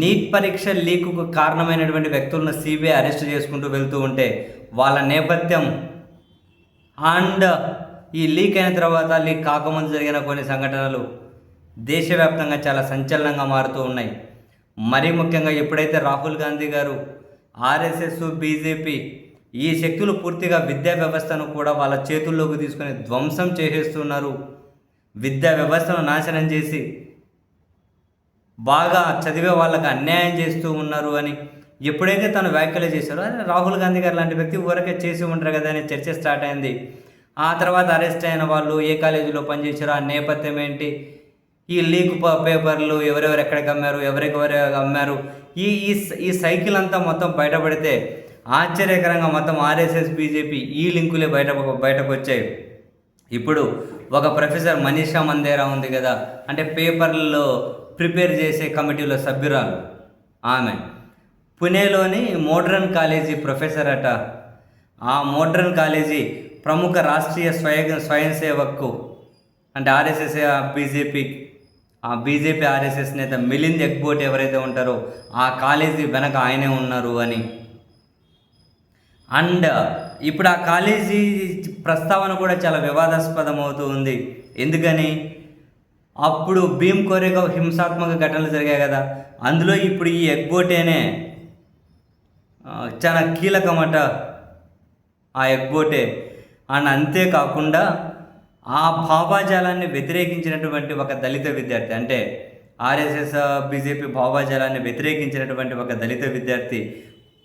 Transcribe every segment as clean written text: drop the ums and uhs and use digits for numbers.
Neat పరీక్ష లీకుకు కారణమైనటువంటి వ్యక్తులను సిబిఐ అరెస్ట్ చేసుకుంటూ వెళ్తూ ఉంటే వాళ్ళ నేపథ్యం అండ్ ఈ లీక్ అయిన తర్వాత లీక్ కాకముందు జరిగిన కొన్ని సంఘటనలు దేశవ్యాప్తంగా చాలా సంచలనంగా మారుతూ ఉన్నాయి. మరీ ముఖ్యంగా ఎప్పుడైతే రాహుల్ గాంధీ గారు ఆర్ఎస్ఎస్, బీజేపీ ఈ శక్తులు పూర్తిగా విద్యా వ్యవస్థను కూడా వాళ్ళ చేతుల్లోకి తీసుకొని ధ్వంసం చేసేస్తున్నారు, విద్యా వ్యవస్థను నాశనం చేసి బాగా చదివే వాళ్ళకి అన్యాయం చేస్తూ ఉన్నారు అని ఎప్పుడైతే తను వ్యాఖ్యలు చేశారో రాహుల్ గాంధీ గారు లాంటి వ్యక్తి ఊరకే చేసి ఉంటారు కదా అనే చర్చ స్టార్ట్ అయింది. ఆ తర్వాత అరెస్ట్ అయిన వాళ్ళు ఏ కాలేజీలో పనిచేశారో, ఆ నేపథ్యం ఏంటి, ఈ లీక్ పేపర్లు ఎవరెవరు ఎక్కడికి అమ్మారు, ఎవరెవరు అమ్మారు, ఈ ఈ సైకిల్ అంతా మొత్తం బయటపడితే ఆశ్చర్యకరంగా మొత్తం ఆర్ఎస్ఎస్, బీజేపీ ఈ లింకులే బయటకు వచ్చాయి. ఇప్పుడు ఒక ప్రొఫెసర్ మనీషా మందేరా ఉంది కదా, అంటే పేపర్లలో ప్రిపేర్ చేసే కమిటీలో సభ్యురాలు ఆమె, పుణేలోని మోడ్రన్ కాలేజీ ప్రొఫెసర్ అట. ఆ మోడ్రన్ కాలేజీ ప్రముఖ రాష్ట్రీయ స్వయం సేవకు అంటే ఆర్ఎస్ఎస్, బీజేపీ ఆర్ఎస్ఎస్ నేత మిలింద్ ఎగ్బోట్ ఎవరైతే ఉంటారో ఆ కాలేజీ వెనక ఆయనే ఉన్నారు అని. అండ్ ఇప్పుడు ఆ కాలేజీ ప్రస్తావన కూడా చాలా వివాదాస్పదం అవుతూ ఉంది. ఎందుకని, అప్పుడు భీమ్ కోరేగావ్ హింసాత్మక ఘటనలు జరిగాయి కదా, అందులో ఇప్పుడు ఈ ఎగ్బోటేనే చాలా కీలకమట. ఆ ఎగ్బోటే అండ్ అంతేకాకుండా ఆ భావాజాలాన్ని వ్యతిరేకించినటువంటి ఒక దళిత విద్యార్థి, అంటే ఆర్ఎస్ఎస్, బీజేపీ భావాజాలాన్ని వ్యతిరేకించినటువంటి ఒక దళిత విద్యార్థి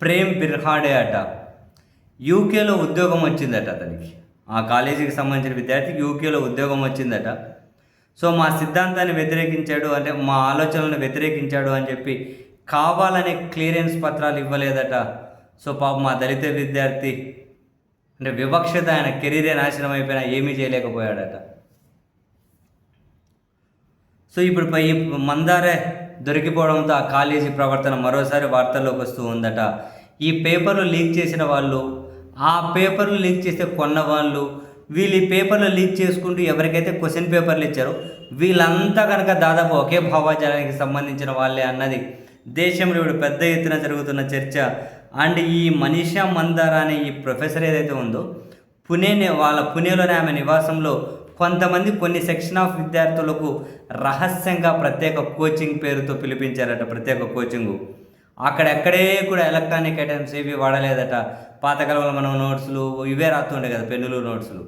ప్రేమ్ బిర్హాడే అట. యూకేలో ఉద్యోగం వచ్చిందట అతనికి. ఆ కాలేజీకి సంబంధించిన విద్యార్థికి యూకేలో ఉద్యోగం వచ్చిందట. సో మా సిద్ధాంతాన్ని వ్యతిరేకించాడు, అంటే మా ఆలోచనలను వ్యతిరేకించాడు అని చెప్పి కావాలనే క్లియరెన్స్ పత్రాలు ఇవ్వలేదట. సో పాప మా దళిత విద్యార్థి అంటే వివక్షత, ఆయన కెరీరే నాశనం అయిపోయినా ఏమీ చేయలేకపోయాడట. సో ఇప్పుడు ఈ మందారే దొరికిపోవడంతో ఆ కాలేజీ ప్రవర్తన మరోసారి వార్తల్లోకి వస్తూ ఉందట. ఈ పేపర్లు లీక్ చేసిన వాళ్ళు, ఆ పేపర్లు లీక్ చేస్తే కొన్న వాళ్ళు, వీళ్ళు ఈ పేపర్లు లీక్ చేసుకుంటూ ఎవరికైతే క్వశ్చన్ పేపర్లు ఇచ్చారో వీళ్ళంతా కనుక దాదాపు ఒకే భావాజాలానికి సంబంధించిన వాళ్ళే అన్నది దేశంలో ఇప్పుడు పెద్ద ఎత్తున జరుగుతున్న చర్చ. అండ్ ఈ మనీషా మందారా అనే ఈ ప్రొఫెసర్ ఏదైతే ఉందో పుణేలోనే ఆమె నివాసంలో కొంతమంది కొన్ని సెక్షన్ ఆఫ్ విద్యార్థులకు రహస్యంగా ప్రత్యేక కోచింగ్ పేరుతో పిలిపించారట, ప్రత్యేక కోచింగు. అక్కడెక్కడే కూడా ఎలక్ట్రానిక్ ఐటమ్స్ ఏవి వాడలేదట. పాతకాలంలో మనం నోట్స్లు ఇవే రాస్తుండే కదా, పెన్నులు, నోట్స్లు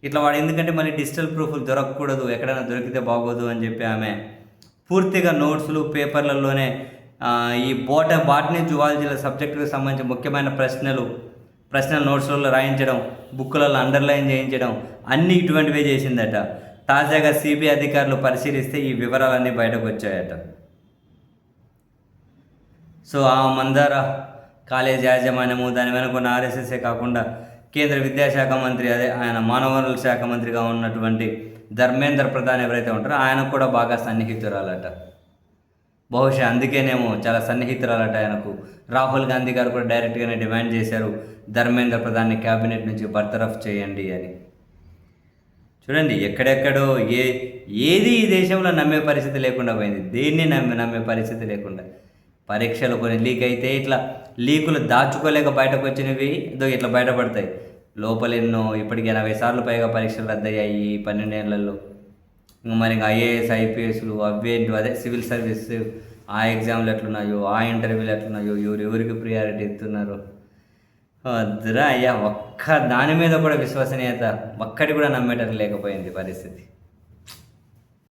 ఇట్లా వాడు. ఎందుకంటే మళ్ళీ డిజిటల్ ప్రూఫ్లు దొరకకూడదు, ఎక్కడైనా దొరికితే బాగోదు అని చెప్పి ఆమె పూర్తిగా నోట్స్లు, పేపర్లలోనే ఈ బాటనీ, జువాలజీల సబ్జెక్టుకు సంబంధించిన ముఖ్యమైన ప్రశ్నలు నోట్స్లలో రాయించడం, బుక్కులలో అండర్లైన్ చేయించడం అన్నీ ఇటువంటివే చేసిందట. తాజాగా సిబిఐ అధికారులు పరిశీలిస్తే ఈ వివరాలన్నీ బయటకు వచ్చాయట. సో ఆ మందారా కాలేజ్ యాజమాన్యము, దాని వెనుక ఉన్న ఆర్ఎస్ఎస్ఏ కాకుండా కేంద్ర విద్యాశాఖ మంత్రి, అదే ఆయన మానవ వనరుల శాఖ మంత్రిగా ఉన్నటువంటి ధర్మేంద్ర ప్రధాన్ ఎవరైతే ఉంటారో ఆయనకు కూడా బాగా సన్నిహితురాలట. బహుశా అందుకేనేమో చాలా సన్నిహితురాలట ఆయనకు. రాహుల్ గాంధీ గారు కూడా డైరెక్ట్గానే డిమాండ్ చేశారు ధర్మేంద్ర ప్రధాన్ని క్యాబినెట్ నుంచి బర్తరఫ్ చేయండి అని. చూడండి, ఎక్కడెక్కడో ఏది ఈ దేశంలో నమ్మే పరిస్థితి లేకుండా పోయింది. దేన్ని నమ్మే పరిస్థితి లేకుండా. పరీక్షలు కొన్ని లీక్ అయితే ఇట్లా లీకులు దాచుకోలేక బయటకు వచ్చినవి ఇట్లా బయటపడతాయి. లోపల ఎన్నో ఇప్పటికి 80 సార్లు పైగా పరీక్షలు రద్దయ్యాయి 12 ఏళ్లలో. మరి ఇంకా ఐఏఎస్, ఐపీఎస్లు అవేంటి, అదే సివిల్ సర్వీస్ ఆ ఎగ్జామ్లు ఎట్లున్నాయో, ఆ ఇంటర్వ్యూలు ఎట్లున్నాయో, ఎవరికి ప్రియారిటీ ఇస్తున్నారు వద్దురా అయ్యా. ఒక్క దాని మీద కూడా విశ్వసనీయత ఒక్కటి కూడా నమ్మేటట్టు లేకపోయింది పరిస్థితి.